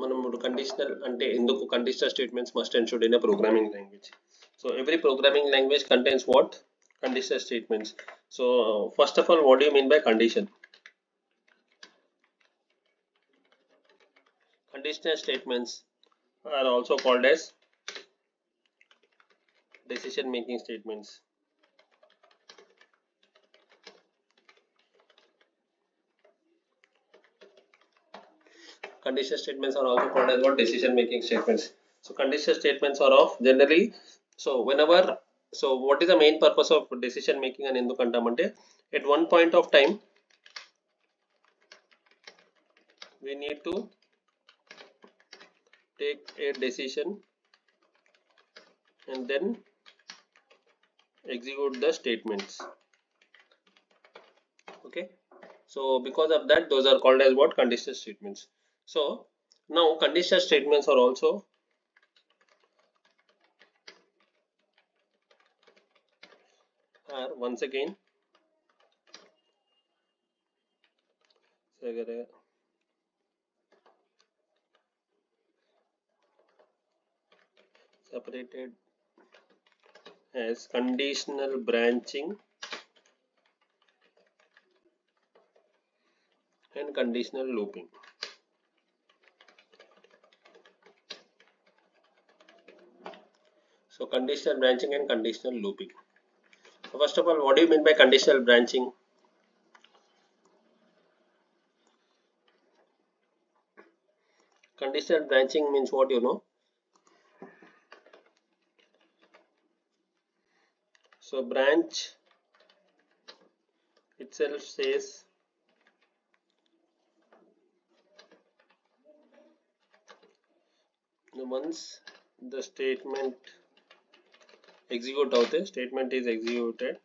మనం ఇప్పుడు కండిషనల్ అంటే ఎందుకు conditional statements must and should in a programming language. So every programming language contains what? Conditional statements. So first of all, what do you mean by condition? Conditional statements are also called as decision making statements. Conditional statements are also called as what? Decision making statements. So conditional statements are of generally, so whenever, so what is the main purpose of decision making and endukantamante, at one point of time we need to take a decision and then execute the statements. Okay, so because of that, those are called as what? Conditional statements. So now conditional statements are also once again separated as conditional branching and conditional looping. So conditional branching and conditional looping. So first of all, what do you mean by conditional branching? Conditional branching means what, you know? So branch itself says once the statement execute out there, statement is executed,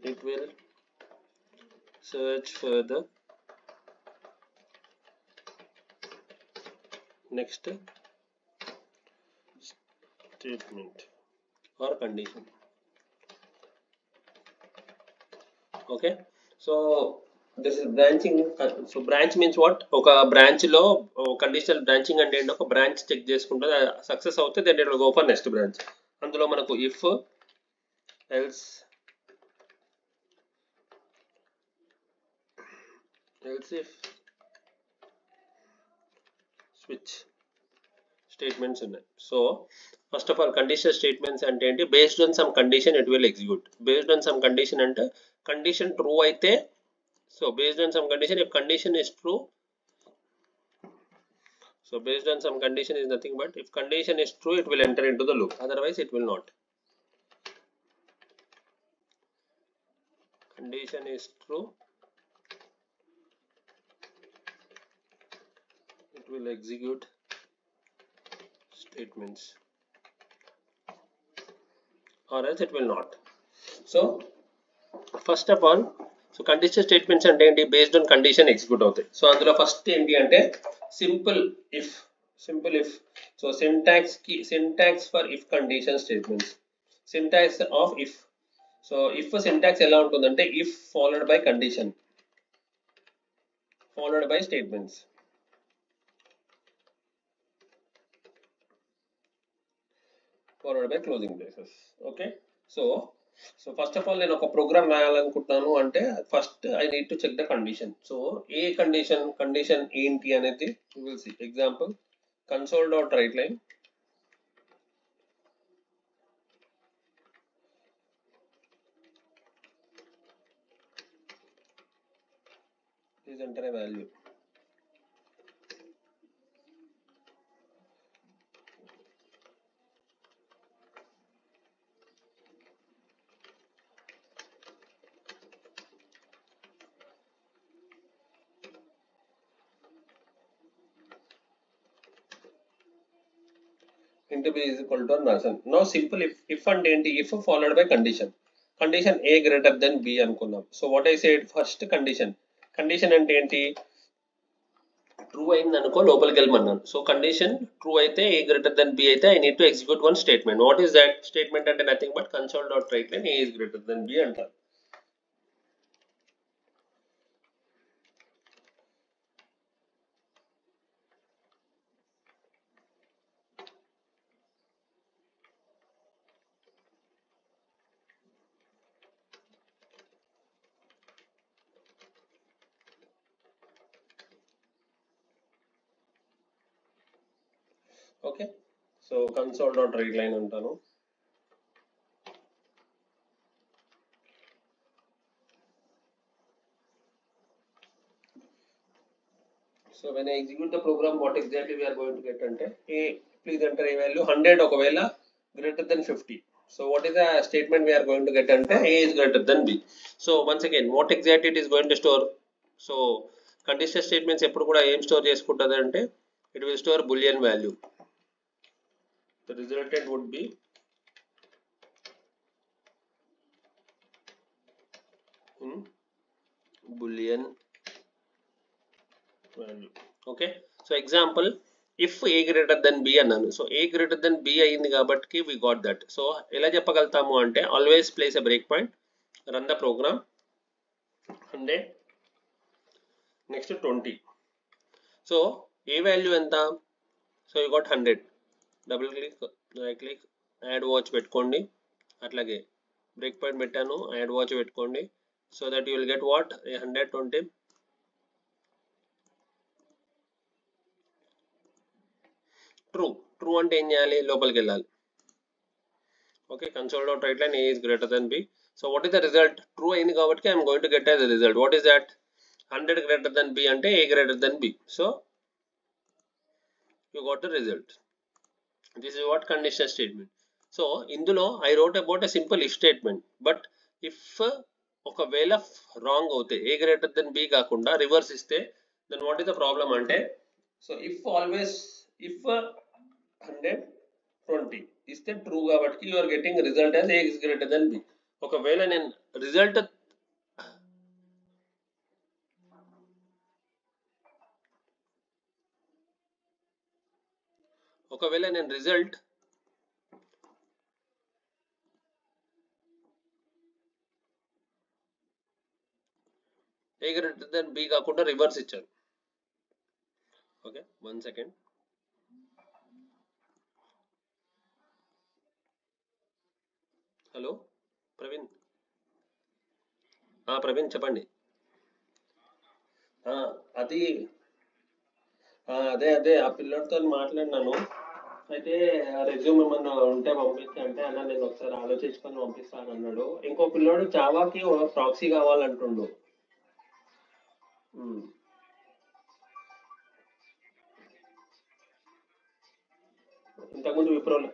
it will search for the next statement or condition. Okay, so this is branching. So branch means what? ఒక branch లో conditional branching అంటే ఏంటి? ఒక branch check చేసుకుంటే success అవుతే then it will go for next branch. అందులో మనకు if, else if, switch statements ఉన్నాయి. So first of all conditional statements అంటే ఏంటి? Based on some condition it will execute. Based on some condition అంటే condition true అయితే, so based on some condition, if condition is true, so based on some condition is nothing but if condition is true it will enter into the loop, otherwise it will not. Condition is true, it will execute statements or else it will not. So first of all, so conditional statements అంటే ఏంటి? Based on condition execute అవుతాయి. So అందులో first ఏంటి అంటే simple if. So syntax for if condition statements. Syntax of if. So if syntax ఎలా ఉంటుందంటే if followed by condition followed by statements. Followed by closing braces. Okay, so first of all నేను ఒక program రాయాలనుకుంటున్నాను అంటే first I need to check the condition. So ఏ condition ఏంటి అనేది will see. Example console dot write line is enter a value. Into b is equal to nation. Now simple if and enti if followed by condition a greater than b అనుకుందాం. So what I said first condition అంటే ఏంటి? True అయింది అనుకో లోపలికి వెళ్ళమన్నాను. So condition true అయితే A greater than B అయితే I need to execute one statement. What is that statement అంటే nothing but console dot write line A is greater than B అంటారు. Okay, so console dot read line అంటాను. So when I execute the program, what exactly we are going to get ante a, please enter a value 100 okavela greater than 50. So what is the statement we are going to get ante a is greater than b. So once again, what exactly it is going to store? So conditional statements eppudu kuda em store chesukuntadi ante it will store boolean value. The resultant would be boolean value. Okay, so example, if a greater than b అన్నాను. So a greater than b అయింది కాబట్టి we got that. So ఎలా చెప్పగలుగుతాము అంటే always place a break point, run the program, 100 next 20. So a value ఎంత? So you got 100, double click, right click, add watch పెట్టుకోండి, అట్లాగే break point పెట్టాను, add watch పెట్టుకోండి. So that you will get what 120. True అంటే ఏం చేయాలి? లోపలికి వెళ్ళాలి. Okay, console dot write line a is greater than b. So what is the result? True అయింది కాబట్టి I'm going to get as a result. What is that? 100 greater than b అంటే a greater than b. So you got the result. This is what conditional statement. So ఇందులో I wrote about a simple if statement, but if ఒకవేళ wrong అవుతే a greater than b కాకుండా reverse ఇస్తే then what is the problem అంటే, so if 120 ఇస్తే true కాబట్టి you are getting result as a is greater than b. ఒకవేళ నేను result a greater than b కాకుండా రివర్స్ ఇచ్చాను. Okay, 1 second. Hello Praveen, Praveen చెప్పండి. అది అదే ఆ పిల్లడితో మాట్లాడినాను. అయితే రెజ్యూమ్ ఏమన్నా ఉంటే పంపిస్తా అంటే అన్న నేను ఒకసారి ఆలోచించుకొని పంపిస్తాను అన్నాడు. ఇంకో పిల్లోడు జావాకి ప్రాక్సీ కావాలంటుండు. ఇంతకుముందు విప్రోలో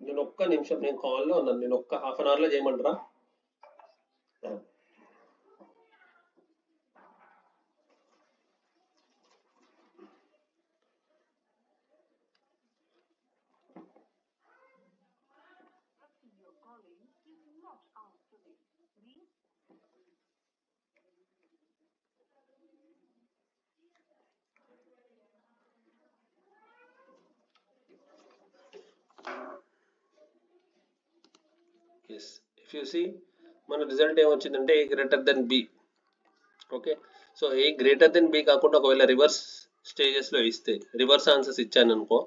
నేను ఒక్క నిమిషం, నేను కాల్లో ఉన్నాను, నేను ఒక్క హాఫ్ అన్ అవర్లో చేయమంటారా? ఎస్, ఇఫ్ యూ సీ మన రిజల్ట్ ఏమొచ్చిందంటే A greater than B. Okay, so A greater than B కాకుండా ఒకవేళ రివర్స్ స్టేజెస్లో ఇస్తే, రివర్స్ ఆన్సర్స్ ఇచ్చాను అనుకో,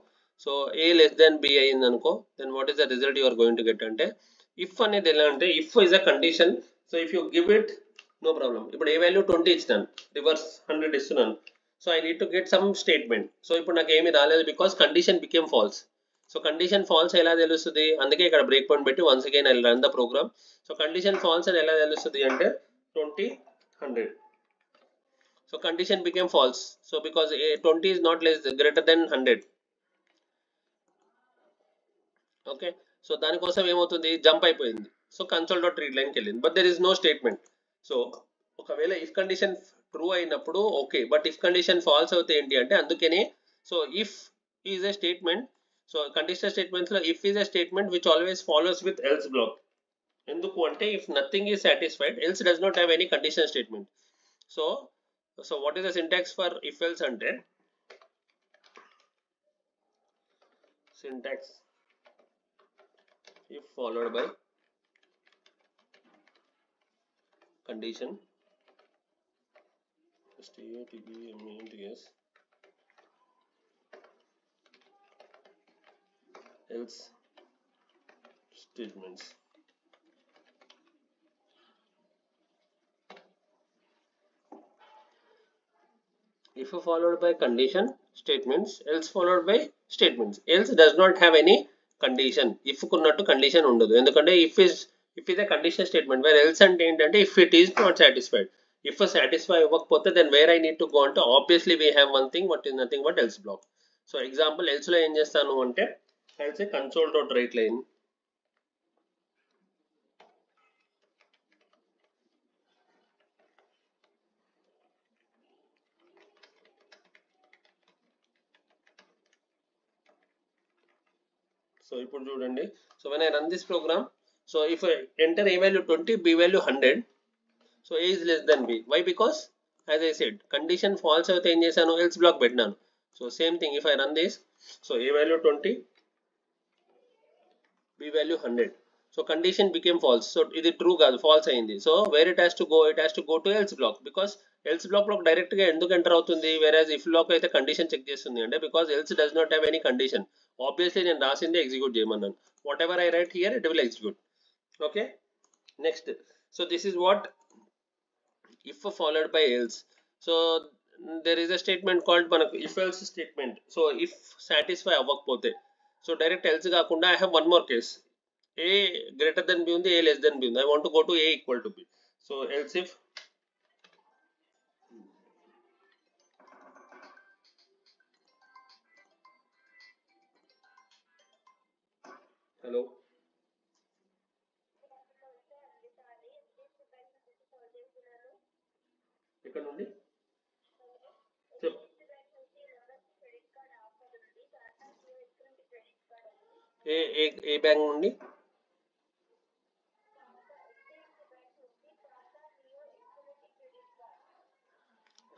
so A less than B అయింది అనుకో, then what is the result you're going to get అంటే, ఇఫ్ అనేది ఎలా అంటే if is a condition. So if you give it no problem. ఇప్పుడు ఏ వాల్యూ 20 ఇచ్చినాను, రివర్స్ 100 ఇస్తున్నాను. So I need to get some statement. So ఇప్పుడు నాకు ఏమీ రాలేదు because condition became false. So condition false ఎలా తెలుస్తుంది? అందుకే ఇక్కడ బ్రేక్ పాయింట్ పెట్టి once again I run the program. So condition false అని ఎలా తెలుస్తుంది అంటే 20 100. So condition became false. So because 20 is not less greater than 100. Okay, so దానికోసం ఏమవుతుంది, జంప్ అయిపోయింది. సో కన్సోల్ డాట్ రీడ్ లైన్కి వెళ్ళింది, but there is no statement. So ఒకవేళ ఇఫ్ కండిషన్ ట్రూ అయినప్పుడు okay, but if condition false అవుతే ఏంటి అంటే, అందుకనే so if is a statement. So conditional statements లో if is a statement which always follows with else block. ఎందుకు అంటే if nothing is satisfied else does not have any conditional statement. So what is the syntax for if else అంటే, syntax if followed by condition statements else statements. if followed by condition statements, else followed by statements. Else does not have any condition. If కున్నట్టు condition ఉండదు, ఎందుకంటే if is a condition statement, where else అంటే ఏంటంటే if it is not satisfied. If satisfy అవ్వకపోతే then where I need to go అంటే obviously we have one thing, what is nothing but else block. So example else లో ఏం చేస్తాను అంటే else console dot write line so ఇప్పుడు చూడండి. So when I run this program, so if I enter a value 20, b value 100, so a is less than b. Why? Because as I said, condition false అయితే ఏం చేశాను, else block పెట్టినాను. So same thing if I run this, so a value 20, b value 100. So condition became false. So ఇది true కాదు, false అయింది. So where it has to go, it has to go to else block, because else block లో direct గా ఎందుకు enter అవుతుంది, whereas if block అయితే condition check చేస్తుంది అంటే because else does not have any condition. Obviously నేను రాసింది execute చేయమన్నాను. Whatever I write here, it will execute. Okay, next. So this is what if followed by else. So there is a statement called మనకు if else statement. So if satisfy అవ్వకపోతే, so direct else కాకుండా I have one more case. A greater than b ఉంది, a less than b ఉంది. I want to go to a equal to b. So else if hello ఇక్కడ నుండి చెప్ ఏ ఏ ఏ bank నుండి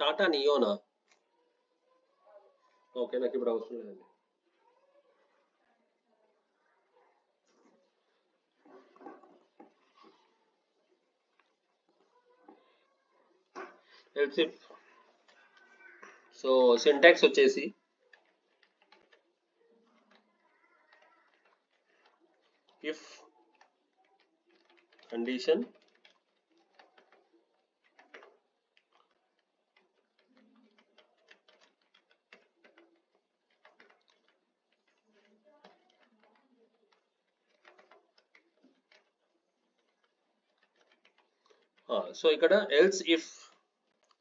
Tata నియోనా. Okay, నాకు ఇప్పుడు అవసరం లేదండి. else if, సో సింటాక్స్ వచ్చేసి if condition సో ఇక్కడ else if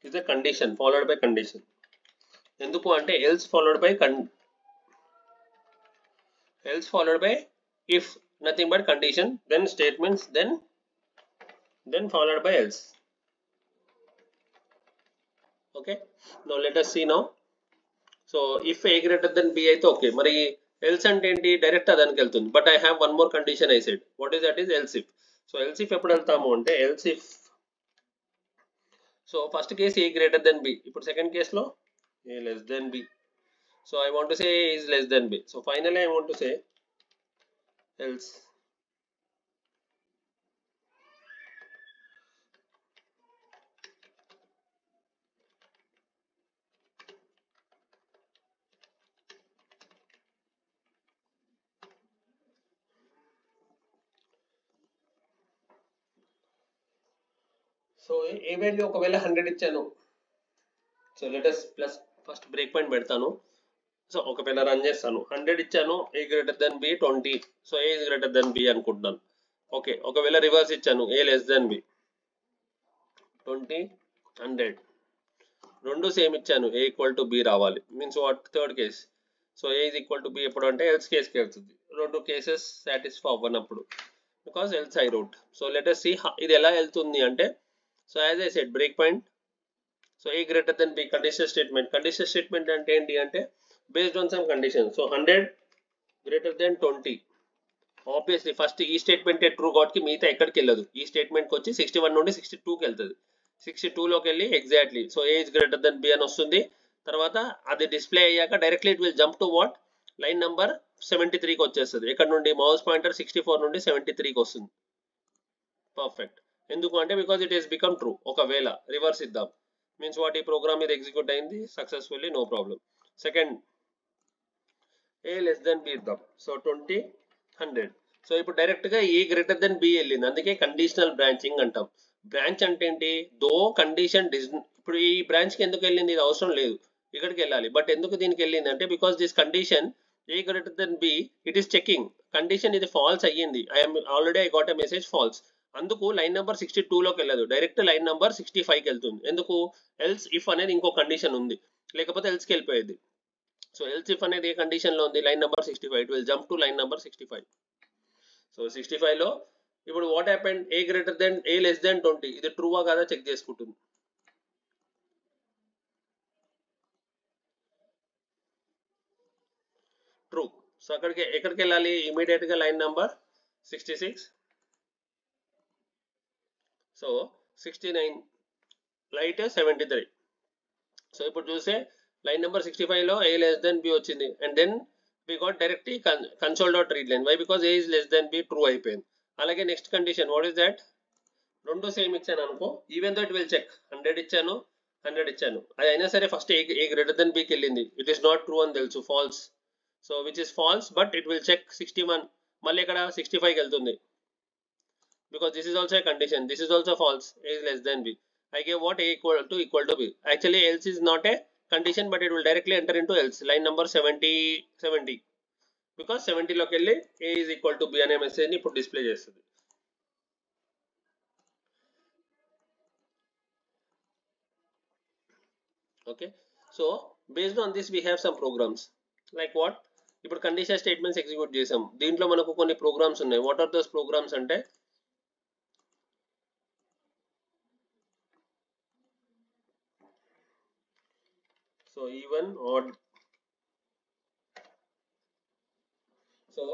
is a condition followed by condition. ఎందుకు అంటే else followed by if nothing but condition, then statements, then followed by else. Okay, now let us see now. So if a greater than b అయితే okay, మరి else అంటే ఏంటి, direct దానికి వెళ్తుంది. But I have one more condition I said. What is that is else if. So else if ఎప్పుడు వెళ్తాము అంటే else if, so first case a greater than b, ఇప్పుడు సెకండ్ కేసులో a less than b. So I want to say a is less than b. So finally I want to say else so A value ఒకవేళ 100 ఇచ్చాను, so let us place first break point పెడతాను. So ఒకవేళ run చేస్తాను, 100 ఇచ్చాను, A greater than B 20, so A is greater than B అనుకుంటున్నాను. Okay, ఒకవేళ reverse ఇచ్చాను, A less than B 20 100, రెండు సేమ్ ఇచ్చాను, ఏ ఈక్వల్ టు బి రావాలి. Means what, third case. So A is equal to B ఎప్పుడు అంటే else కేస్కి వెళ్తుంది. రెండు కేసెస్ సాటిస్ఫై అవ్వనప్పుడు, because else I route. So let us see ఇది ఎలా వెళ్తుంది అంటే, so as I said break point, so A greater than B condition statement. Condition statement అంటే ఏంటి అంటే based on some condition. So 100 greater than 20, obviously first ఈ statement true కాబట్టి మిగతా ఎక్కడికి వెళ్ళదు. ఈ స్టేట్మెంట్కి వచ్చి 61 నుండి 62కి వెళ్తుంది. 62లోకి వెళ్ళి exactly so A is greater than B అని వస్తుంది. తర్వాత అది డిస్ప్లే అయ్యాక directly it will jump to what, line number 73కి వచ్చేస్తుంది. ఇక్కడ నుండి మౌస్ పాయింటర్ 64 నుండి 73కి వస్తుంది. పర్ఫెక్ట్. ఎందుకు అంటే because it is become true. ఒకవేళ రివర్స్ ఇద్దాం, మీన్స్ వాట్, ఈ ప్రోగ్రామ్ ఇది ఎగ్జిక్యూట్ అయింది సక్సెస్ఫుల్లీ, నో ప్రాబ్లం. సెకండ్ ఏ లెస్ దెన్ బి ఇద్దాం. సో 20 100. సో ఇప్పుడు డైరెక్ట్ గా ఏ గ్రేటర్ దెన్ బి వెళ్ళింది, అందుకే కండిషనల్ బ్రాంచింగ్ అంటాం. బ్రాంచ్ అంటే ఏంటి, దో కండిషన్ ఇప్పుడు ఈ బ్రాంచ్ కి ఎందుకు వెళ్ళింది, ఇది అవసరం లేదు. ఇక్కడికి వెళ్ళాలి. బట్ ఎందుకు దీనికి వెళ్ళింది అంటే because this condition a greater than B it is checking condition ఇది ఫాల్స్ అయ్యింది. I got a message false. అందుకు లైన్ నెంబర్ 62లోకి వెళ్ళదు, డైరెక్ట్ లైన్ నెంబర్ 65కి వెళ్తుంది. ఎందుకు? ఎల్స్ ఇఫ్ అనేది ఇంకో కండిషన్ ఉంది, లేకపోతే ఎల్స్కి వెళ్ళిపోయేది. సో ఎల్స్ ఇఫ్ అనేది ఏ కండిషన్ లో ఉంది? Line number 65. It will jump to line number 65. So 65లో ఇప్పుడు what happened? A greater than A less than 20 ఇది ట్రూవా కాదా చెక్ చేసుకుంటుంది. ట్రూ. సో ఎక్కడికి వెళ్ళాలి? ఇమీడియట్ గా లైన్ నెంబర్ 66. సో 69 లైట్ 73. సో ఇప్పుడు చూసే లైన్ నెంబర్ 65లో ఏ లెస్ దెన్ బి వచ్చింది, and then we got directly console dot read line. Why? Because a is less than B true అయిపోయింది. అలాగే next condition what is that? రెండు same ఇచ్చాను అనుకో, even though it will check 100 ఇచ్చాను 100 ఇచ్చాను, అది అయినా సరే ఫస్ట్ ఏ గ్రేటర్ దెన్ బికి వెళ్ళింది. ఇట్ ఈస్ నాట్ ట్రూ అని తెలుసు, false. So which is false, but it will check 61, మళ్ళీ ఇక్కడ 65కి వెళ్తుంది. Because this is also a condition, this is also false, a is less than b. I gave what? A equal to b. Actually else is not a condition, but it will directly enter into else, line number 70 because 70 లోకి వెళ్ళి a is equal to b అనే message ని ఇప్పుడు display చేస్తుంది. Okay, so based on this we have some programs like what? ఇప్పుడు condition statements execute చేసాం, దీంట్లో మనకు కొన్ని ప్రోగ్రామ్స్ ఉన్నాయి. వాట్ ఆర్ దోస్ ప్రోగ్రామ్స్ అంటే సో ఈవెన్ ఆడ్. సో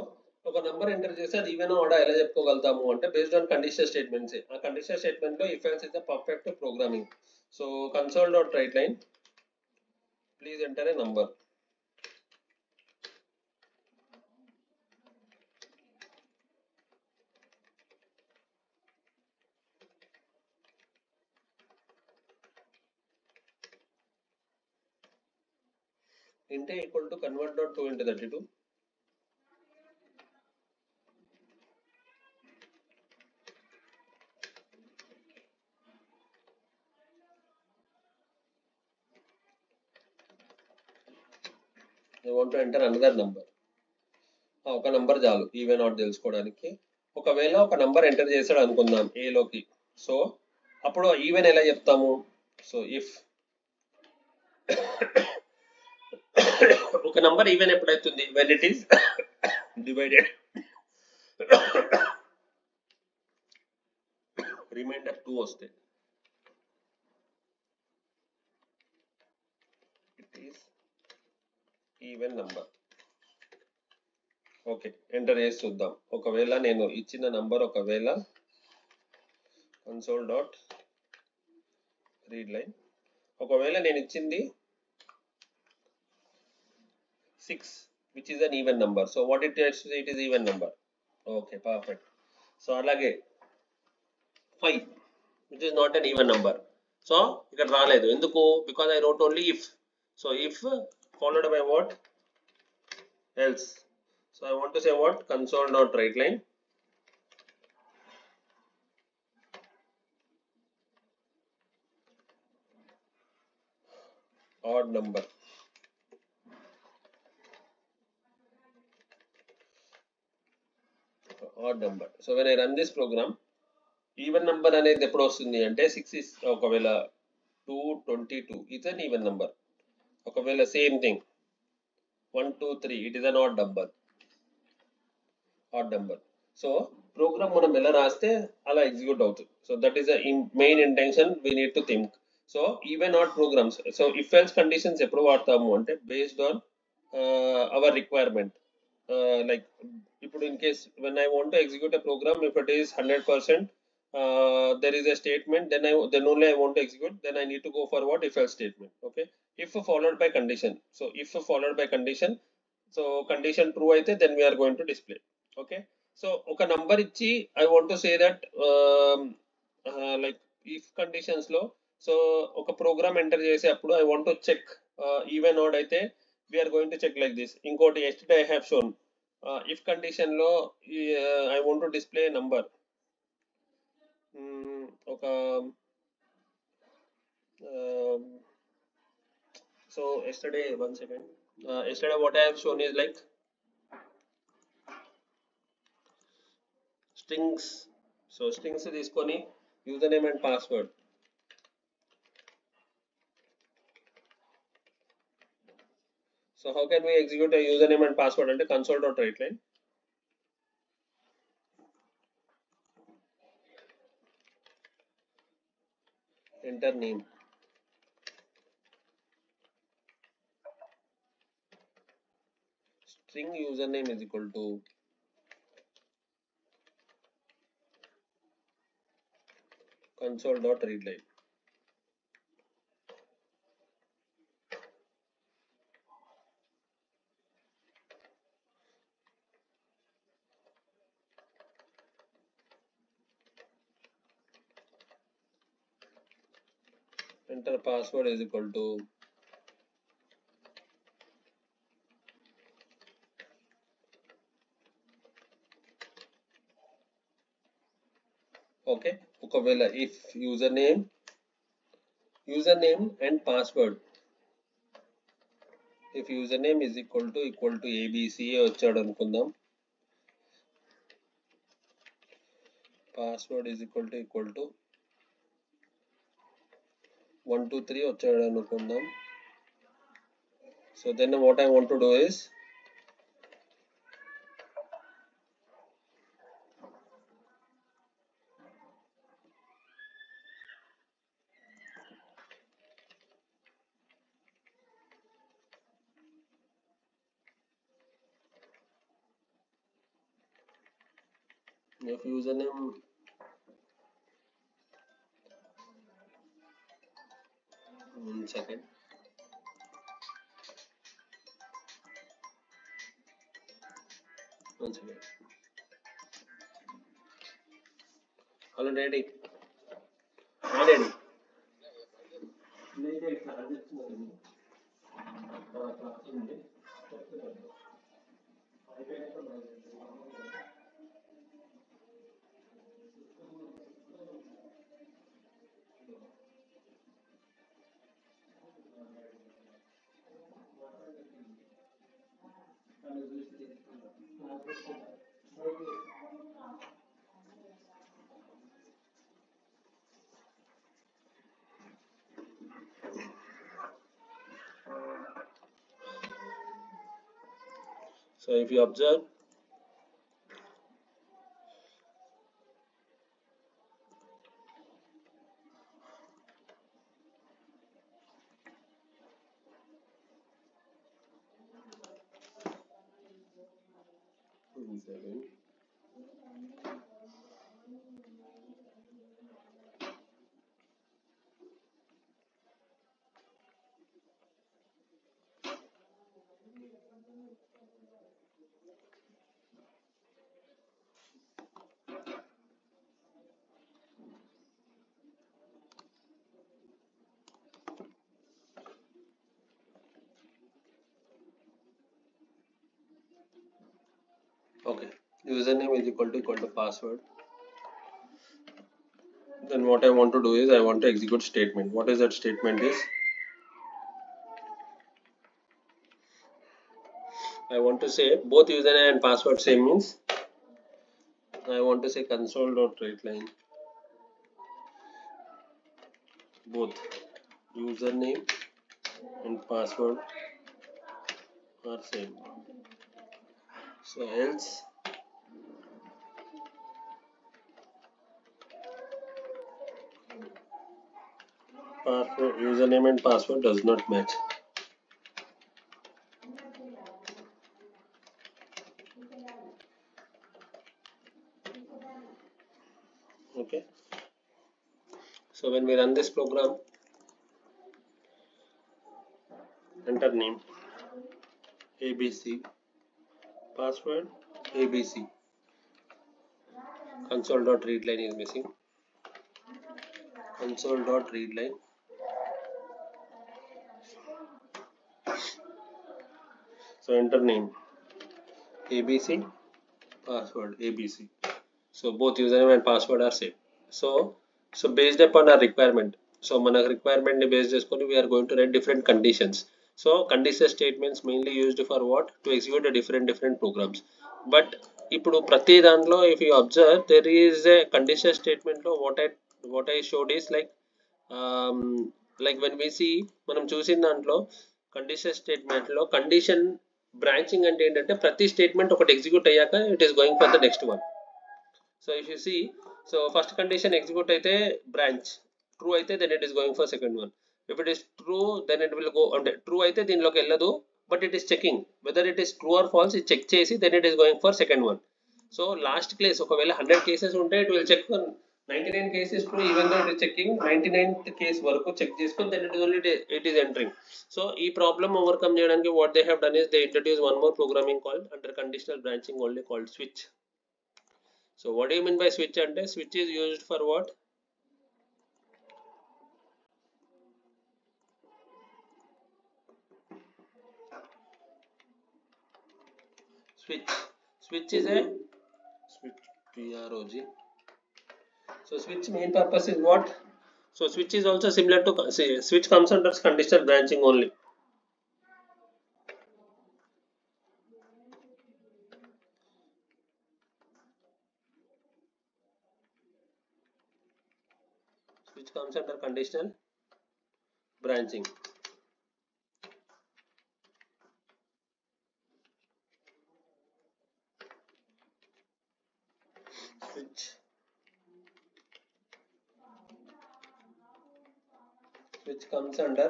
ఒక నంబర్ ఎంటర్ చేసి అది ఈవెన్ ఆడ్ ఎలా చెప్పుకోగలుగుతాము అంటే బేస్డ్ ఆన్ కండిషన్ స్టేట్మెంట్స్. ఆ కండిషన్ స్టేట్మెంట్ లో if else is the perfect programming. So console dot write line please enter A number. int equal to convert dot 2 into 32. I want to enter another number. ఒక number చాలు even odd తెలుసుకోవడానికి. ఒకవేళ ఒక number enter చేసాడు అనుకుందాం ఏ లోకి, so అప్పుడు even ఎలా చెప్తాము? సో ఇఫ్ ఒక నంబర్ ఈవెన్ ఎప్పుడైతుంది? when it is divided remainder 2 వస్తే it is even number. Okay, enter చేసి చూద్దాం. ఒకవేళ నేను ఇచ్చిన నంబర్ ఒకవేళ కన్సోల్ డాట్ రీడ్ లైన్, ఒకవేళ నేను ఇచ్చింది 6 which is an even number. So what it is, it is even number. Okay, perfect. So అలాగే 5 which is not an even number. So ఇక్కడ రాలేదు ఎందుకు? because I wrote only if. So if followed by what? else. So I want to say what? console dot write line odd number. Odd number. So when I run this program, even number అనేది ఎప్పుడు వస్తుంది అంటే 6 is ఒకవేళ 222 is an even number. ఒకవేళ same thing 123 it is an odd number. So program మనం ఎలా రాస్తే అలా ఎగ్జిక్యూట్ అవుతుంది. So that is the main intention we need to think. So even odd programs, so if else conditions ఎప్పుడు వాడతాము అంటే based on our requirement. Like ఇప్పుడు in case when I want to execute a program, if it is 100% there is a statement, then only I want to execute, then I need to go for what? If else statement. Okay, if followed by condition. So if followed by condition, so condition true అయితే then we are going to display. Okay, so ఒక number ఇచ్చి I want to say that like if conditions లో, so ఒక programme enter చేసే అప్పుడు I want to check even odd అయితే we are going to check like this. ఇంకోటి yesterday I have shown if condition లో I want to display a number. ఒక So yesterday, one second. Yesterday, what I have shown is like strings. So strings తీసుకొని username and password. So how can we execute a username and password అంటే console.writeline. Enter name. String username is equal to console.readline. Enter password is equal to okay. ఒకవేళ if username and password, if username is equal to abc వచ్చాడు అనుకుందాం, password is equal to 123 వచ్చాడు అనుకుందాం. So then what I want to do is if username one second. Already so if you observe, okay, username is equal to password. Then what I want to do is I want to execute statement. What is that statement is I want to say both username and password same, means I want to say console.writeline both username and password are same. So else password username and password does not match. Okay. So when we run this program, enter name abc, password abc, console.readline is missing, console.readline, so enter name abc, password abc. So both username and password are same. So based upon our requirement, so మన requirement ని base చేసుకొని we are going to write different conditions. So conditional statements mainly used for what? To execute a different programs. But ఇప్పుడు ప్రతి దాంట్లో if you observe there is a conditional statement లో what I showed is um, like when we see మనం చూసిన దాంట్లో condition statement లో condition branching అంటే ఏంటంటే ప్రతి స్టేట్మెంట్ ఒకటి ఎగ్జిక్యూట్ అయ్యాక it is going for the next one. So if you see, so first condition execute అయితే బ్రాంచ్ ట్రూ అయితే then it is going for second one. If it is true then it will go, అంటే true అయితే దీనిలోకి వెళ్ళదు but it is checking whether it is true or false, ఇది check చేసి then it is going for second one. So last case ఒకవేళ 100 cases ఉంటే it will check 99 cases true even though it is checking 99th case వరకు check చేసుకొని then it is only it is entering. So ఈ problem overcome చేయడానికి what they have done is they introduce one more programming called under conditional branching only called switch. So what do you mean by switch? అంటే switch is used for what? Switch is a switch, PROG. So switch main purpose is what? So switch is also similar to, say, switch comes under conditional branching only. Switch comes under conditional branching. Switch comes under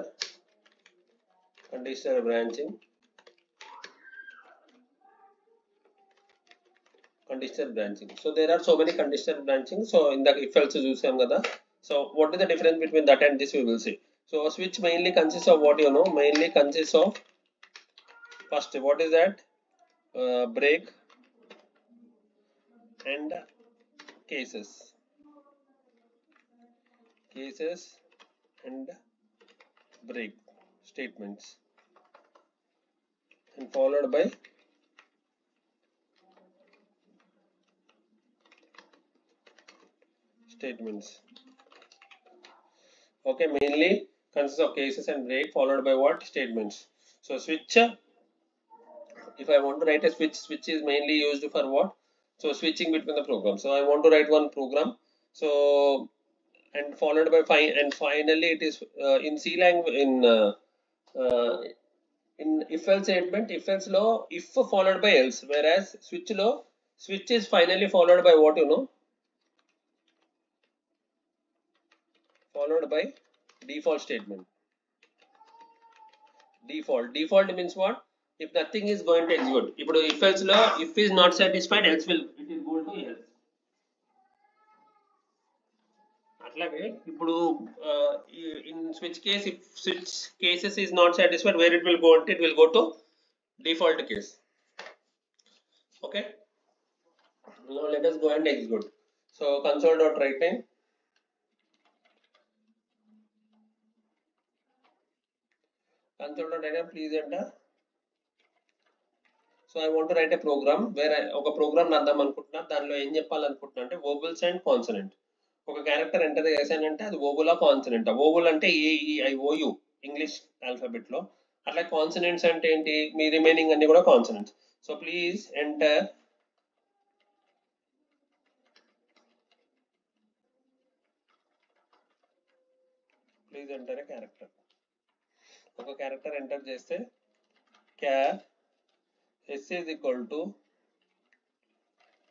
conditional branching. So there are so many conditional branching. So in the if else చూసాం కదా. So what is the difference between that and this we will see. So switch mainly consists of what, you know, mainly consists of, first what is that, break and cases and break statements, and followed by statements. Okay, mainly consists of cases and break followed by what? Statements. So switch, if I want to write a switch is mainly used for what? So switching between the programs. So I want to write one program, so and followed by and finally it is in C language, in if else statement, if else law, if followed by else, whereas switch law, switch is finally followed by what, you know, followed by default statement. Default means what? If nothing is going to execute. ఇప్పుడు if else law, if is not satisfied, else will it will go to else. అట్లాగే ఇప్పుడు in switch case, if switch cases is not satisfied, where it will go, it will go to default case. Okay, now let us go and execute. So console.write time, console.write time, please enter. So I want to write a program where ఒక programme రాద్దాం అనుకుంటున్నా. దానిలో ఏం చెప్పాలనుకుంటున్నా అంటే వోబుల్స్ and consonant. ఒక character enter చేశానంటే అది వోబులా consonant. వోబుల్ అంటే AEIOU ఇంగ్లీష్ ఆల్ఫాబెట్ లో, అట్లా కాన్సనెంట్స్ అంటే ఏంటి, మీ రిమైనింగ్ అన్ని కూడా consonants. So please enter a character. ఒక క్యారెక్టర్ ఎంటర్ చేస్తే క్యార్ s is equal to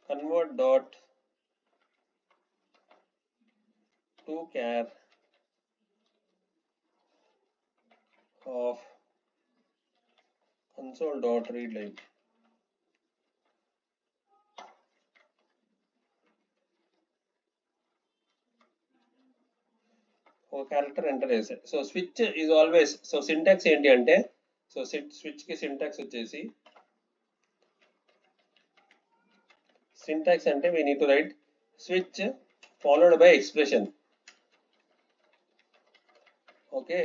convert dot to char of console dot read line. ఒక క్యారెక్టర్ ఎంటర్ చేసే. So switch is always, so syntax ఏంటి అంటే, సో స్విచ్ కి syntax వచ్చేసి, syntax అంటే we need to write switch followed by expression. Okay,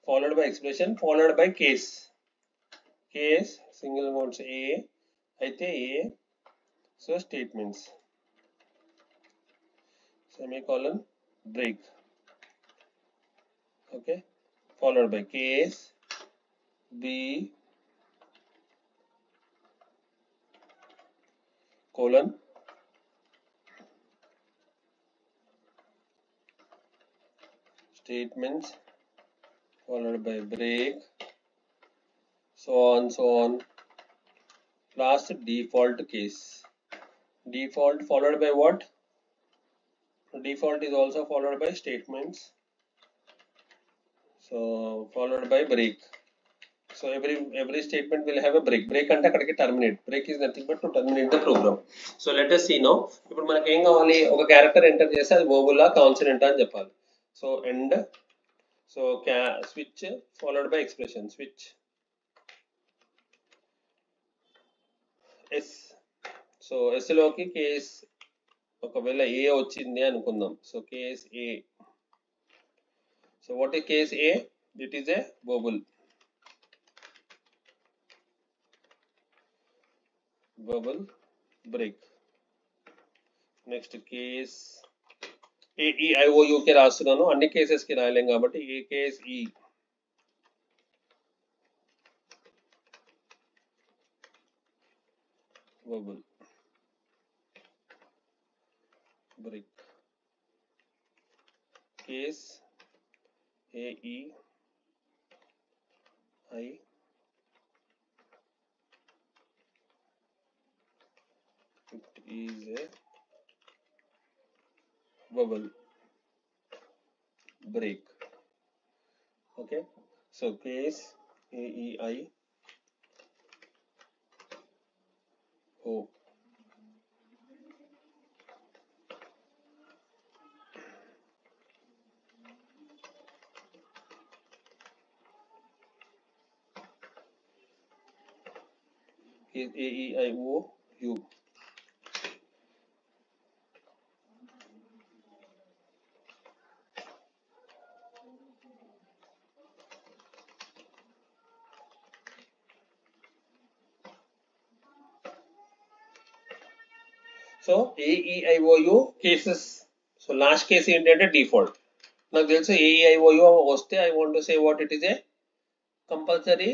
followed by expression followed by case single quotes a అయితే a, so statements semicolon break. Okay, followed by case B colon statements followed by break, so on. Last default case. Default followed by what? Default is also followed by statements. So followed by break. So every statement will have a break. Break ante akkadiki terminate. Break is nothing but to terminate the program. So let us see now. ఇప్పుడు మనకి ఏం కావాలి, ఒక character enter చేస్తే అది vowel ఆ consonant అని చెప్పాలి. So end, so switch followed by expression, switch S. So S లోకి కేస్ ఒకవేళ A వచ్చింది అనుకుందాం. So case A. So what is case A? It is a vowel. Vowel break. Next case A E I O U కి రాస్తున్నాను, అన్ని cases కి రాయలేం కాబట్టి ఏ case E. Vowel break. Case A E I it is a vowel break. Okay, so case A E I O. Case A E I O U. So AEIOU cases. So last case ఏంటంటే default. నాకు తెలుసు AEIOU వస్తే I want to say what it is A compulsory.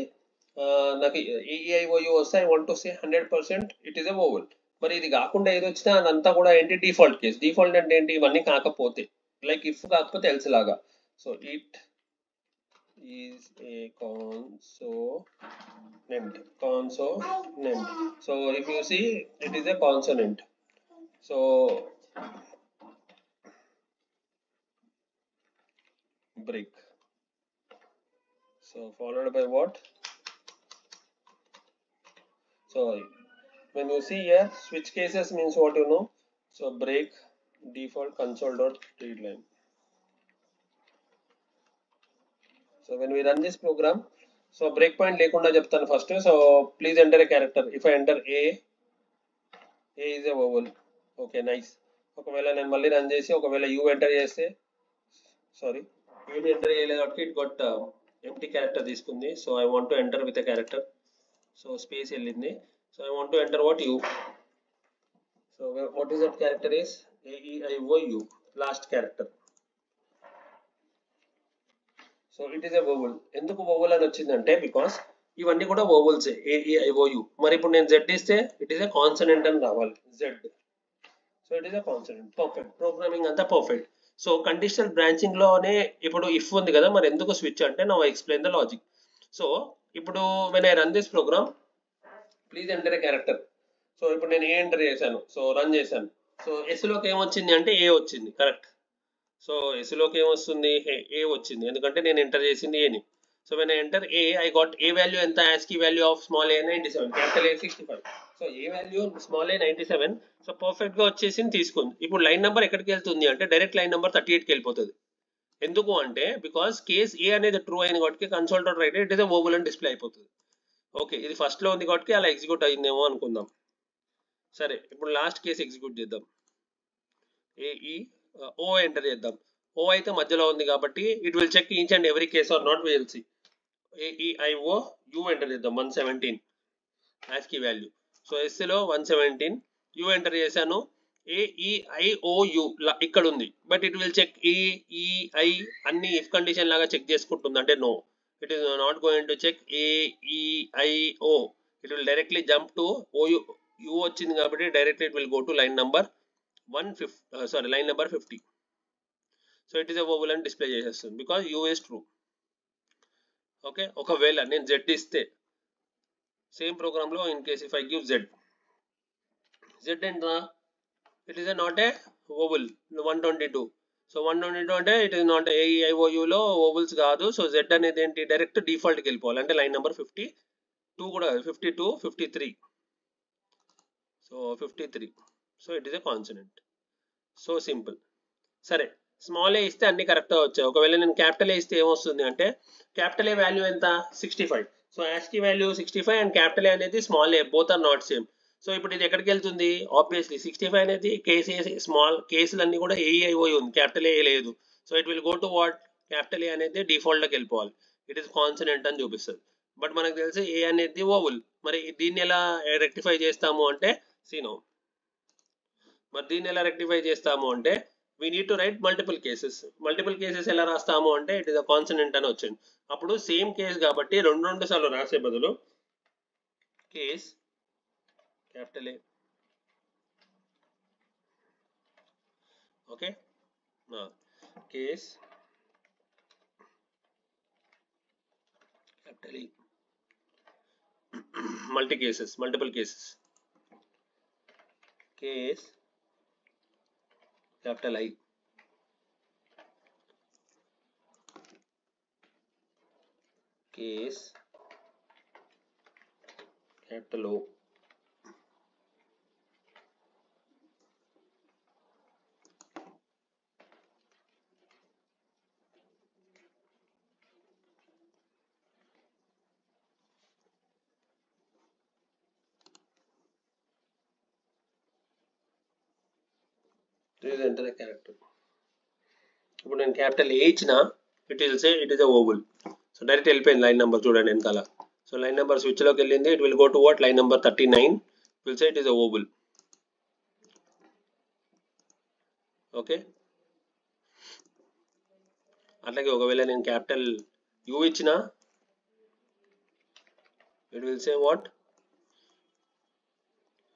నాకు AEIOU వస్తే I want to say 100% it is A vowel. మరి ఇది కాకుండా ఏది వచ్చినా అదంతా కూడా ఏంటి డిఫాల్ట్ కేసు. డిఫాల్ట్ అంటే ఏంటి, ఇవన్నీ కాకపోతే, లైక్ ఇఫ్ కాకపోతే ఎల్స్ లాగా. So it is a consonant. So if you see it is a consonant. So break. So followed by what? So when you see here switch cases means what, you know. So break, default, console.readline. So when we run this program, so breakpoint lekunda cheptanu first. So please enter a character. If I enter A is a vowel. Okay nice. ఒకవేళ నేను మళ్ళీ run చేసి ఒకవేళ U enter చేస్తే, sorry యూని enter చేయలేదు కాబట్టి it got empty character తీసుకుంది. So I want to enter with a character. So space వెళ్ళింది. So I want to enter what U. So what is that character is AEIOU, last character. So it is a vowel. ఎందుకు vowel అని వచ్చిందంటే because ఇవన్నీ కూడా vowels AEIOU. మరి ఇప్పుడు నేను Z ఇస్తే ఇట్ ఈస్ ఎ కాన్సనెంట్ అని రావాలి, Z. So it is a consonant. Perfect. Programming అంతా పర్ఫెక్ట్. సో కండిషనల్ బ్రాంచింగ్ లోనే ఇప్పుడు ఇఫ్ ఉంది కదా, మరి ఎందుకు స్విచ్ అంటే now I explain the logic. So ఇప్పుడు when I run this program, please enter a character. So ఇప్పుడు నేను ఏ ఎంటర్ చేశాను, సో రన్ చేశాను. సో ఎస్లోకి ఏమొచ్చింది అంటే ఏ వచ్చింది, కరెక్ట్. సో ఎస్లోకి ఏమొస్తుంది, ఏ వచ్చింది, ఎందుకంటే నేను ఎంటర్ చేసింది ఏని. So when I enter a, I got a value ఎంత, ASCII value of small a 97, capital A 65. So A value small a 97. So perfect గా వచ్చేసింది, తీసుకుంది. ఇప్పుడు లైన్ నెంబర్ ఎక్కడికి వెళ్తుంది అంటే డైరెక్ట్ లైన్ నెంబర్ 38కి వెళ్ళిపోతుంది. ఎందుకు అంటే బికాస్ కేస్ ఏ అనేది ట్రూ అయిన కాబట్టి console.write it is a vowel అని డిస్ప్లే అయిపోతుంది. ఓకే, ఇది ఫస్ట్ లో ఉంది కాబట్టి అలా ఎగ్జిక్యూట్ అయిందేమో అనుకుందాం. సరే, ఇప్పుడు లాస్ట్ కేసు ఎగ్జిక్యూట్ చేద్దాం. ఓ ఎంటర్ చేద్దాం. ఓ అయితే మధ్యలో ఉంది కాబట్టి it will check each and every case or not, will see. AEIO U enter చేద్దాం, 117 ASCII వాల్యూ. సో ఎస్లో 117 యూ ఎంటర్ చేశాను. AEIOU ఇక్కడ ఉంది, but it will check AEI అన్ని ఇఫ్ కండిషన్ లాగా చెక్ చేసుకుంటుంది, అంటే no. it is not going to check A, E, I, O. It will directly jump to O, U వచ్చింది కాబట్టి directly it will go to line number 150, line number 50. So it is a vowel and display చేసేస్తుంది because U is true. Okay, ఒకవేళ నేను Z ఇస్తే same programme లో in case if I give Z ఎంత, it is not a vowel 122. So 122 అంటే it is not AEIOU లో ovals కాదు. So Z అనేది ఏంటి, డైరెక్ట్ డిఫాల్ట్కి వెళ్ళిపోవాలి, అంటే లైన్ నెంబర్ 52 కూడా 52, 53. So 53. So it is a consonant. So simple. సరే, స్మాల్ ఏ ఇస్తే అన్ని కరెక్ట్గా వచ్చాయి. ఒకవేళ నేను క్యాపిటల్ ఏ ఇస్తే ఏమొస్తుంది అంటే, క్యాపిటల్ ఏ వాల్యూ ఎంత 65. So ASCII value 65 and capital A అనేది small A, both are not same. So ఇప్పుడు ఇది ఎక్కడికి వెళ్తుంది, ఆబ్వియస్లీ 65 అనేది కేసీ స్మాల్ కేసులన్నీ కూడా ఏఈఐఓ ఉంది, క్యాపిటల్ ఏ లేదు. So it will go to what, capital A అనేది డిఫాల్ట్లోకి వెళ్ళిపోవాలి, ఇట్ ఈస్ కాన్సనెంట్ అని చూపిస్తుంది. బట్ మనకు తెలిసి ఏ అనేది ఓవల్. మరి దీన్ని ఎలా రెక్టిఫై చేస్తాము అంటే సీనో, మరి దీన్ని ఎలా రెక్టిఫై చేస్తాము అంటే we need to write multiple cases. Multiple cases ఎలా రాస్తాము అంటే ఇట్ ఇస్ అ కాన్సనెంట్ అని వచ్చింది. అప్పుడు సేమ్ కేస్ కాబట్టి రెండు సార్లు రాసే బదులు case capital A, okay, case capital A, multiple cases, case capital I, case capital O, enter a character. ఇప్పుడు నేను క్యాపిటల్ ఏ ఇచ్చిన it will say it is a oval. So direct వెళ్ళిపోయింది లైన్ నెంబర్, చూడండి వెనకాల. సో లైన్ నెంబర్ స్విచ్ లోకి వెళ్ళింది, it will go to what, line number 39, will say it is a oval. Okay, అట్లాగే ఒకవేళ నేను క్యాపిటల్ యూ ఇచ్చిన it will say what,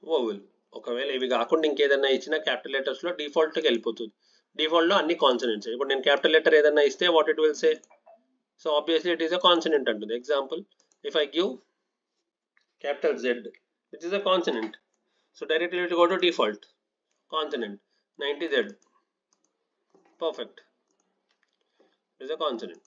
oval. ఒకవేళ ఇవి కాకుండా ఇంకేదన్నా ఇచ్చినా క్యాపిటల్ లెటర్స్ లో డిఫాల్ట్కి వెళ్ళిపోతుంది, డిఫాల్ట్ లో అన్ని కాన్సనెంట్స్. ఇప్పుడు నేను క్యాపిటల్ లెటర్ ఏదన్నా ఇస్తే what it will say, so obviously it is a consonant అంటుంది. Example, if I give capital Z, it is a consonant. So directly it go to default consonant 90Z, perfect, it is a consonant.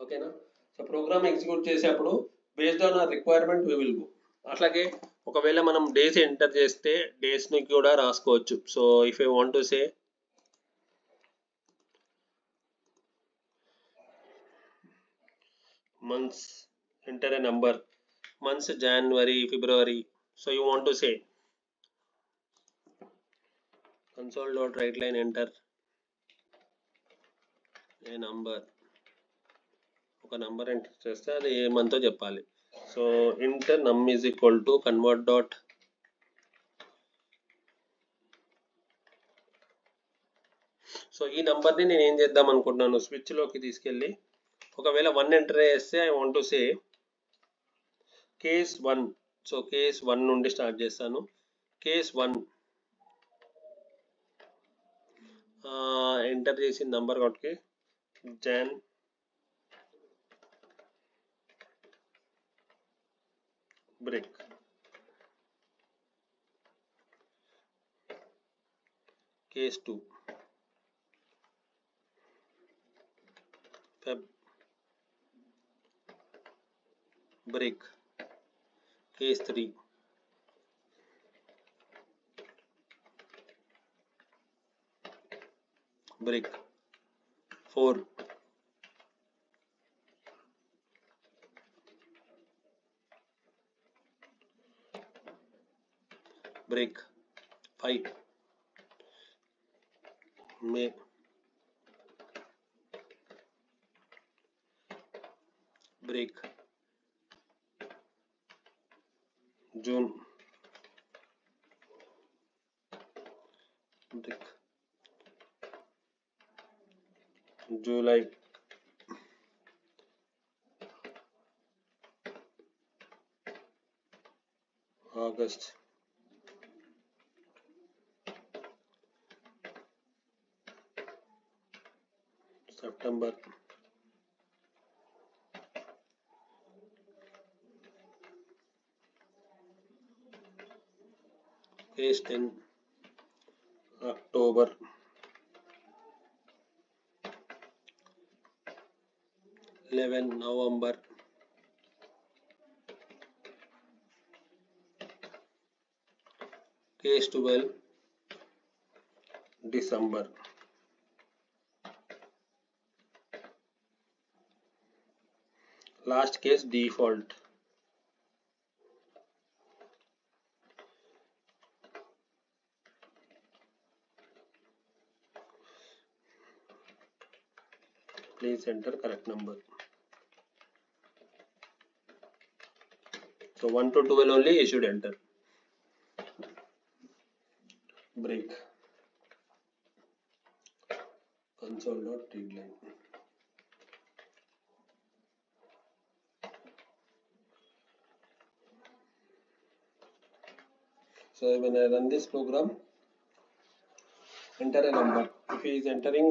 ఓకేనా. So program execute చేసేప్పుడు based on our requirement we will go. అట్లాగే ఒకవేళ మనం days enter చేస్తే days ని కూడా రాసుకోవచ్చు. So if I want to say months, enter a number, months January, February. So you want to say console.writeLine, enter a number, ఒక number enter చేస్తే అది ఏ మంత్ చెప్పాలి. So int num is equal to convert dot so ఈ నంబర్ని నేను ఏం చేద్దాం అనుకుంటున్నాను, స్విచ్ లోకి తీసుకెళ్ళి ఒకవేళ 1 ఎంటర్ చేస్తే I want to say case 1. So case 1 నుండి స్టార్ట్ చేస్తాను. కేస్ 1 ఎంటర్ చేసిన నంబర్ కాబట్టి జాన్ break, case 2 Feb break, case 3 break, 4 break, 5 May, break, June, break, July, August, September, case 10, October, 11, November, case 12, December. Last case default. Please enter correct number. So 1 to 12 only you should enter. Break. Console.readline. So when I run this program, enter a number. If he is entering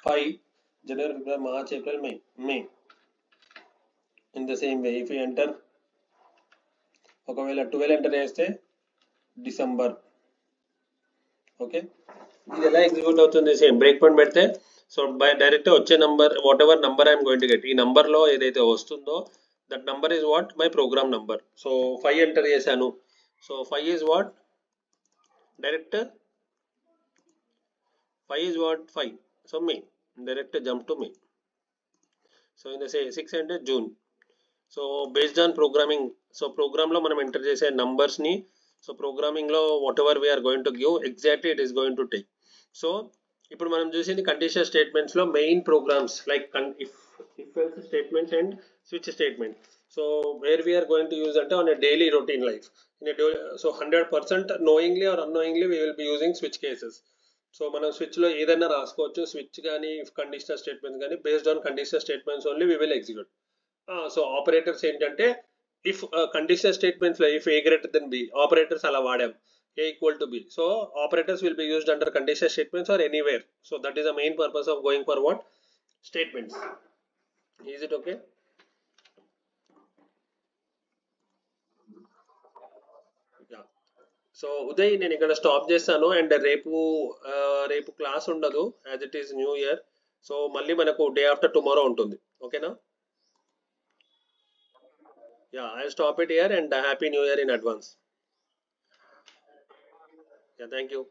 5, January, February, March, April, May. In the same way, if we enter ఒకవేళ 12 enter చేస్తే December. Okay, ఇది ఎలా execute అవుతుంది? Same break point పెడితే so by direct వచ్చే number whatever number I'm going to get, ఈ నంబర్లో ఏదైతే వస్తుందో that number is what my program number. So 5 enter చేశాను. So 5 is what direct 5 is what 5. So May direct jump to May. So in the 6 అంటే June. So based on programming, so ప్రోగ్రామ్లో మనం enter చేసే నంబర్స్ని so ప్రోగ్రామింగ్లో what ever we are going to give exactly it is going to take. So ఇప్పుడు మనం చూసింది conditional స్టేట్మెంట్స్లో main programs like if else statements and switch statement. So where we are going to use అంటే on a daily routine life so 100% knowingly or unknowingly we will be using switch cases. So మనం స్విచ్లో ఏదైనా రాసుకోవచ్చు, switch కానీ if conditional statements కానీ based on conditional statements only we will execute. So operators ఏంటంటే if conditional statements లో if A greater than B operators అలా వాడాం, A equal to B. So operators will be used under conditional statements or anywhere. So that is the main purpose of going for what statements. Is it okay? So Uday నేను ఇక్కడ stop చేస్తాను and రేపు class ఉండదు as it is new year. So మళ్ళీ మనకు day after tomorrow ఉంటుంది. ఓకేనా? Yeah, I'll stop it here and happy new year in advance. Yeah, thank you.